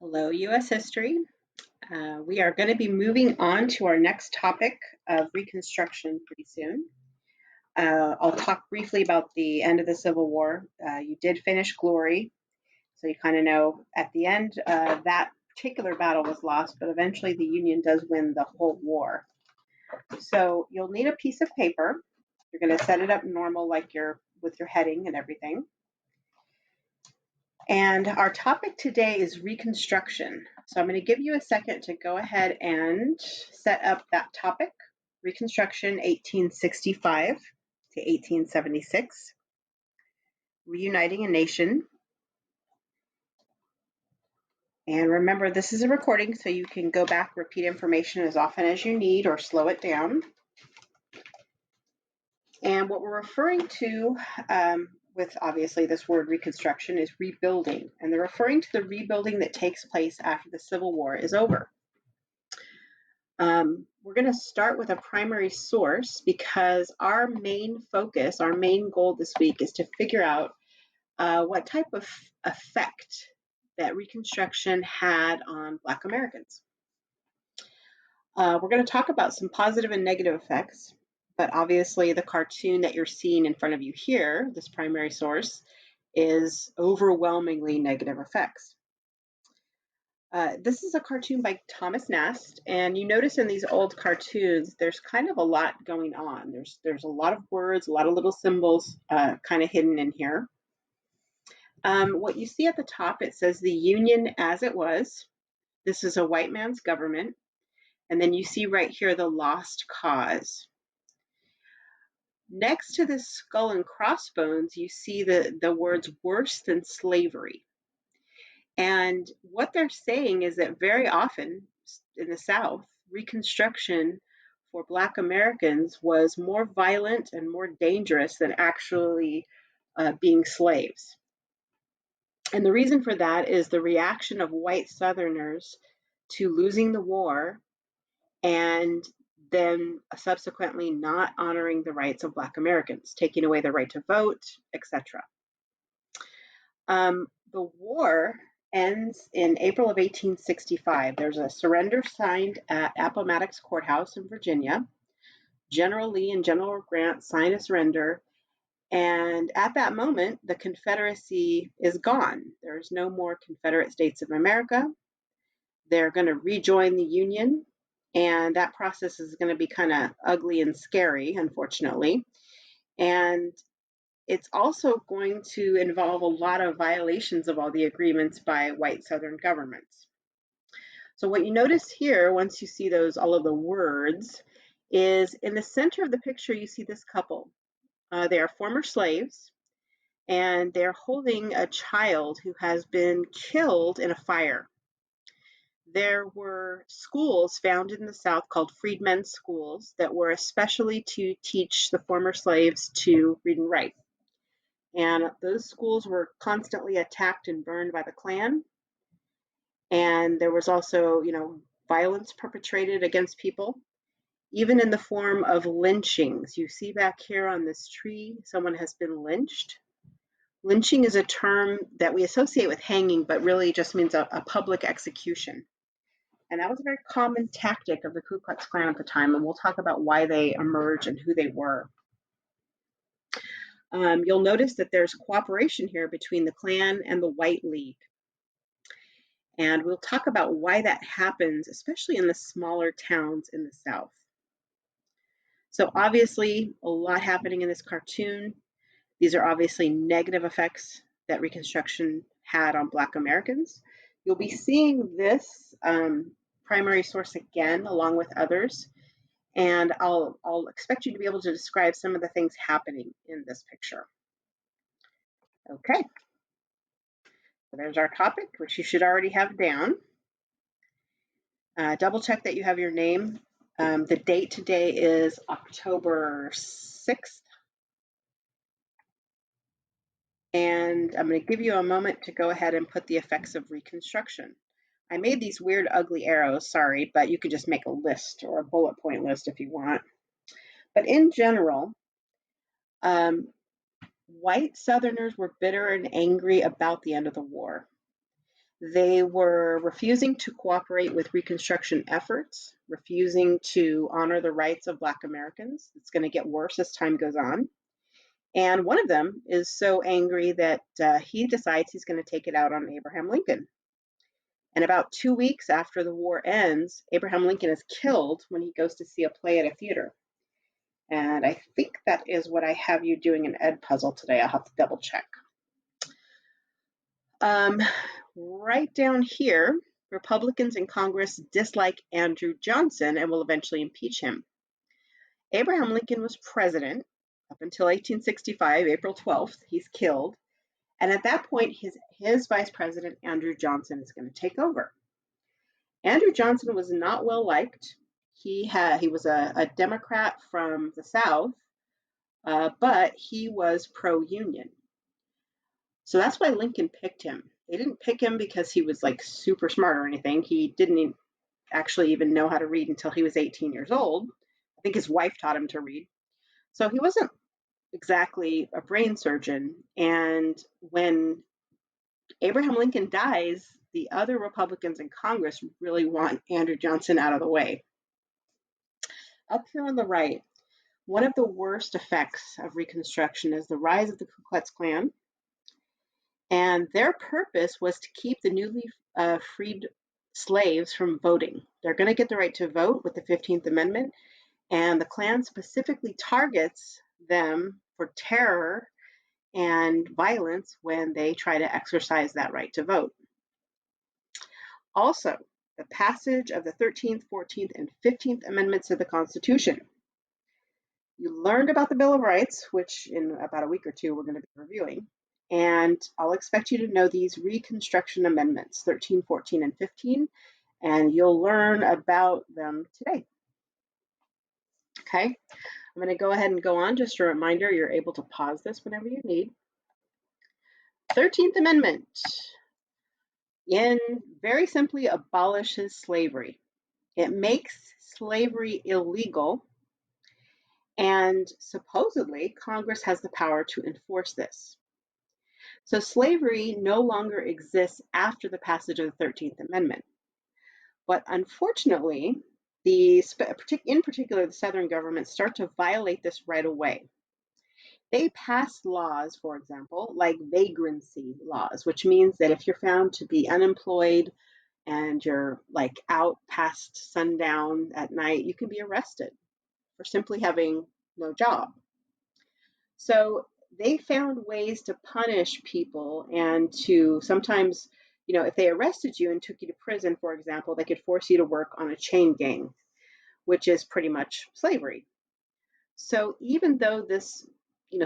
Hello, U.S. history. We are going to be moving on to our next topic of Reconstruction pretty soon. I'll talk briefly about the end of the Civil War. You did finish glory, so you kind of know at the end that particular battle was lost, but eventually the Union does win the whole war. So you'll need a piece of paper. You're going to set it up normal, like you're with your heading and everything. And our topic today is Reconstruction. So I'm going to give you a second to go ahead and set up that topic, Reconstruction 1865 to 1876, reuniting a nation. And remember, this is a recording, so you can go back, repeat information as often as you need, or slow it down. And what we're referring to with obviously this word reconstruction is rebuilding. And they're referring to the rebuilding that takes place after the Civil War is over. We're going to start with a primary source because our main focus, our main goal this week is to figure out what type of effect that Reconstruction had on Black Americans. We're going to talk about some positive and negative effects, but obviously the cartoon that you're seeing in front of you here, this primary source, is overwhelmingly negative effects. This is a cartoon by Thomas Nast, and you notice in these old cartoons, there's kind of a lot going on. There's a lot of words, a lot of little symbols kind of hidden in here. What you see at the top, it says the Union as it was. This is a white man's government. And then you see right here the lost cause. Next to this skull and crossbones, you see the words worse than slavery. And what they're saying is that very often in the South, Reconstruction for Black Americans was more violent and more dangerous than actually being slaves. And the reason for that is the reaction of white Southerners to losing the war and then subsequently not honoring the rights of Black Americans, taking away the right to vote, etc. The war ends in April of 1865. There's a surrender signed at Appomattox Courthouse in Virginia. General Lee and General Grant sign a surrender, and at that moment, the Confederacy is gone. There's no more Confederate States of America. They're going to rejoin the Union, and that process is going to be kind of ugly and scary, unfortunately. And it's also going to involve a lot of violations of all the agreements by white Southern governments. So what you notice here, once you see all of the words, is in the center of the picture, you see this couple. They are former slaves, and they're holding a child who has been killed in a fire. There were schools found in the South called freedmen's schools that were especially to teach the former slaves to read and write. And those schools were constantly attacked and burned by the Klan. And there was also, violence perpetrated against people, even in the form of lynchings. You see back here on this tree, someone has been lynched. Lynching is a term that we associate with hanging, but really just means a public execution. And that was a very common tactic of the Ku Klux Klan at the time, and we'll talk about why they emerged and who they were. You'll notice that there's cooperation here between the Klan and the White League. And we'll talk about why that happens, especially in the smaller towns in the South. So obviously, a lot happening in this cartoon. These are obviously negative effects that Reconstruction had on Black Americans. You'll be seeing this primary source again, along with others, and I'll expect you to be able to describe some of the things happening in this picture. Okay, so there's our topic, which you should already have down. Double check that you have your name. The date today is October 6th. And I'm going to give you a moment to go ahead and put the effects of Reconstruction. I made these weird, ugly arrows, sorry, but you could just make a list or a bullet point list if you want. But in general, white Southerners were bitter and angry about the end of the war. They were refusing to cooperate with Reconstruction efforts, refusing to honor the rights of Black Americans. It's going to get worse as time goes on. And one of them is so angry that he decides he's going to take it out on Abraham Lincoln. And about 2 weeks after the war ends, Abraham Lincoln is killed when he goes to see a play at a theater. And I think that is what I have you doing an Ed puzzle today. I'll have to double check. Right down here, Republicans in Congress dislike Andrew Johnson and will eventually impeach him. Abraham Lincoln was president up until 1865, April 12th. He's killed. And at that point, his vice president, Andrew Johnson, is going to take over. Andrew Johnson was not well liked. He was a Democrat from the South, but he was pro-union. So that's why Lincoln picked him. They didn't pick him because he was like super smart or anything. He didn't actually even know how to read until he was 18 years old. I think his wife taught him to read. So he wasn't exactly a brain surgeon. And when Abraham Lincoln dies, the other Republicans in Congress really want Andrew Johnson out of the way. Up here on the right, one of the worst effects of Reconstruction is the rise of the Ku Klux Klan. And their purpose was to keep the newly freed slaves from voting. They're going to get the right to vote with the 15th Amendment, and the Klan specifically targets them for terror and violence when they try to exercise that right to vote. Also, the passage of the 13th, 14th, and 15th Amendments to the Constitution. You learned about the Bill of Rights, which in about a week or two we're going to be reviewing. And I'll expect you to know these Reconstruction Amendments, 13, 14, and 15, and you'll learn about them today. Okay, I'm going to go ahead and go on. Just a reminder, you're able to pause this whenever you need. 13th Amendment, very simply abolishes slavery. It makes slavery illegal, and supposedly Congress has the power to enforce this. So slavery no longer exists after the passage of the 13th Amendment. But unfortunately, in particular, the Southern governments start to violate this right away. They pass laws, for example, like vagrancy laws, which means that if you're found to be unemployed and you're like out past sundown at night, you can be arrested for simply having no job. So they found ways to punish people and to sometimes, if they arrested you and took you to prison, for example, they could force you to work on a chain gang, which is pretty much slavery. So even though this,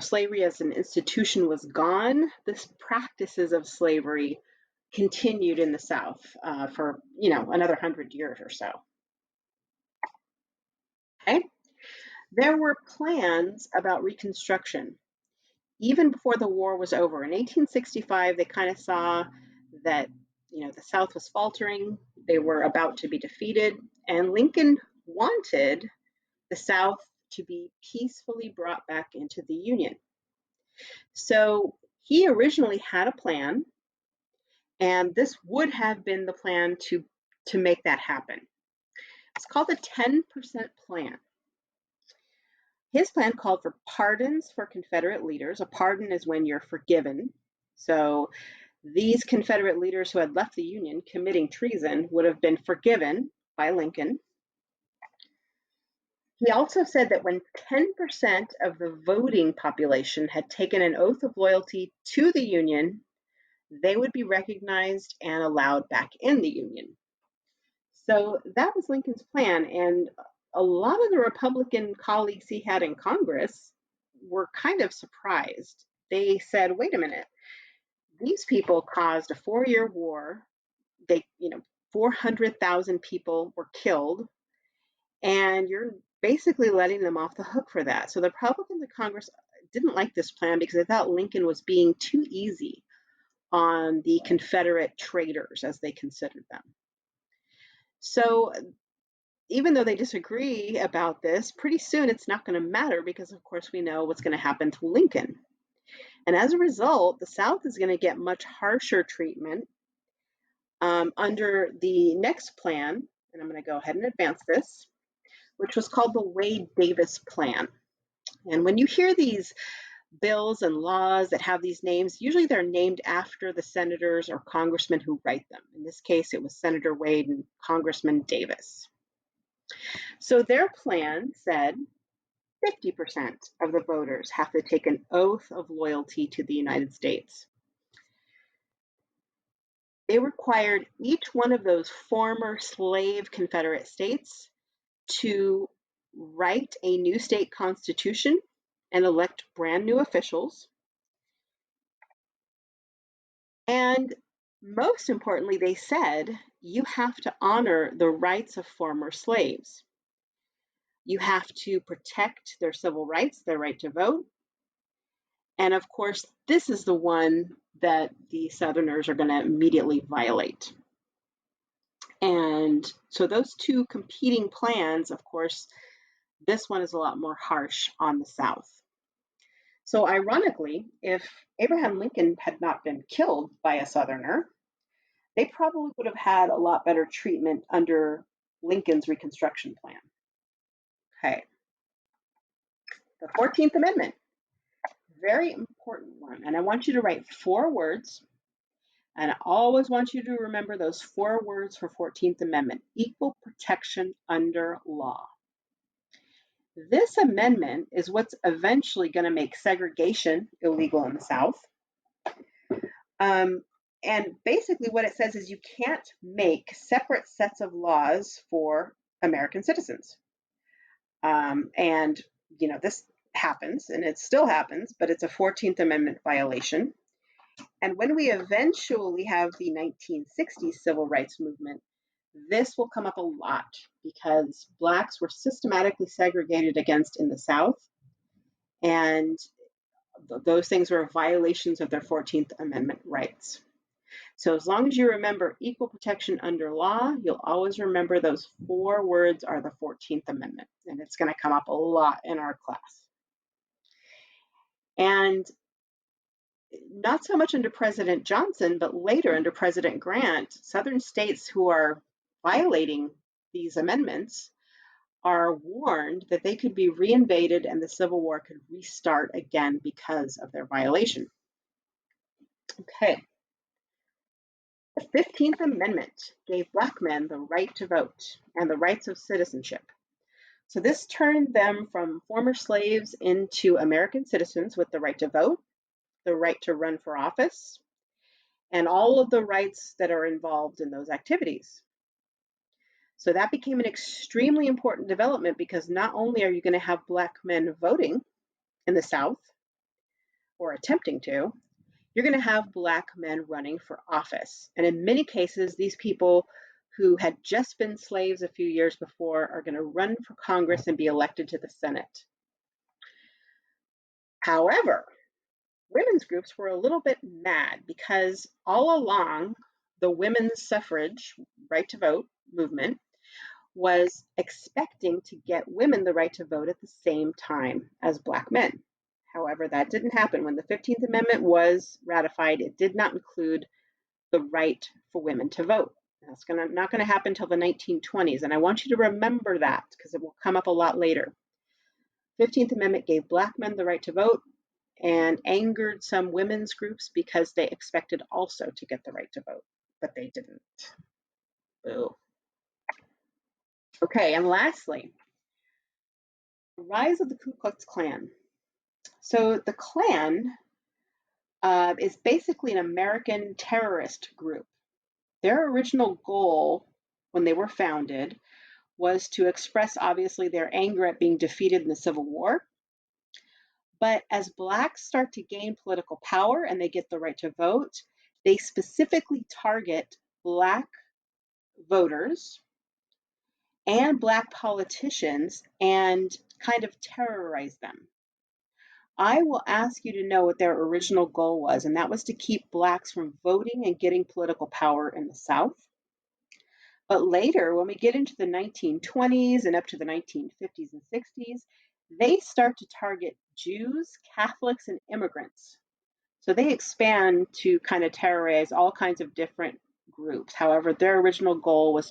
slavery as an institution was gone, this practices of slavery continued in the South for, another 100 years or so. Okay? There were plans about Reconstruction even before the war was over. In 1865, they kind of saw that, the South was faltering. They were about to be defeated. And Lincoln wanted the South to be peacefully brought back into the Union. So he originally had a plan, and this would have been the plan to make that happen. It's called the 10% plan. His plan called for pardons for Confederate leaders. A pardon is when you're forgiven. So these Confederate leaders who had left the Union committing treason would have been forgiven by Lincoln. He also said that when 10% of the voting population had taken an oath of loyalty to the Union, they would be recognized and allowed back in the Union. So that was Lincoln's plan, and a lot of the Republican colleagues he had in Congress were kind of surprised. They said, wait a minute, these people caused a 4-year war. 400,000 people were killed, and you're basically letting them off the hook for that. So the Republicans in Congress didn't like this plan because they thought Lincoln was being too easy on the Confederate traitors, as they considered them. So even though they disagree about this, pretty soon it's not going to matter because, of course, we know what's going to happen to Lincoln. And as a result, the South is going to get much harsher treatment. under the next plan, and I'm going to go ahead and advance this, which was called the Wade-Davis Plan. And when you hear these bills and laws that have these names, usually they're named after the senators or congressmen who write them. In this case, it was Senator Wade and Congressman Davis. So their plan said 50% of the voters have to take an oath of loyalty to the United States. They required each one of those former slave Confederate states to write a new state constitution and elect brand new officials. And most importantly, they said you have to honor the rights of former slaves. You have to protect their civil rights, their right to vote. And of course, this is the one that the Southerners are going to immediately violate. And so those two competing plans, of course, this one is a lot more harsh on the South. So ironically, if Abraham Lincoln had not been killed by a Southerner, they probably would have had a lot better treatment under Lincoln's Reconstruction plan. Okay. The 14th Amendment, very important one. And I want you to write 4 words. And I always want you to remember those 4 words for 14th Amendment: equal protection under law. This amendment is what's eventually going to make segregation illegal in the South. And basically what it says is you can't make separate sets of laws for American citizens. And, you know, this happens, and it still happens, but it's a 14th Amendment violation. And when we eventually have the 1960s civil rights movement, this will come up a lot because Blacks were systematically segregated against in the South, and those things were violations of their 14th Amendment rights. So as long as you remember equal protection under law, you'll always remember those 4 words are the 14th Amendment, and it's going to come up a lot in our class. And not so much under President Johnson, but later under President Grant, Southern states who are violating these amendments are warned that they could be reinvaded and the Civil War could restart again because of their violation. Okay. The 15th Amendment gave Black men the right to vote and the rights of citizenship. So this turned them from former slaves into American citizens with the right to vote, the right to run for office, and all of the rights that are involved in those activities. So that became an extremely important development because not only are you going to have Black men voting in the South, or attempting to, you're going to have Black men running for office. And in many cases, these people who had just been slaves a few years before are going to run for Congress and be elected to the Senate. However, women's groups were a little bit mad because all along the women's suffrage, right to vote movement was expecting to get women the right to vote at the same time as Black men. However, that didn't happen. When the 15th Amendment was ratified, it did not include the right for women to vote. That's not going to happen until the 1920s, and I want you to remember that because it will come up a lot later. 15th Amendment gave Black men the right to vote and angered some women's groups because they expected also to get the right to vote, but they didn't. Boo. Okay, and lastly, the rise of the Ku Klux Klan. So the Klan is basically an American terrorist group. Their original goal when they were founded was to express, obviously, their anger at being defeated in the Civil War. But as Blacks start to gain political power and they get the right to vote, they specifically target Black voters and Black politicians and kind of terrorize them. I will ask you to know what their original goal was, and that was to keep Blacks from voting and getting political power in the South. But later, when we get into the 1920s and up to the 1950s and 60s, they start to target Jews, Catholics, and immigrants. So they expand to kind of terrorize all kinds of different groups. However, their original goal was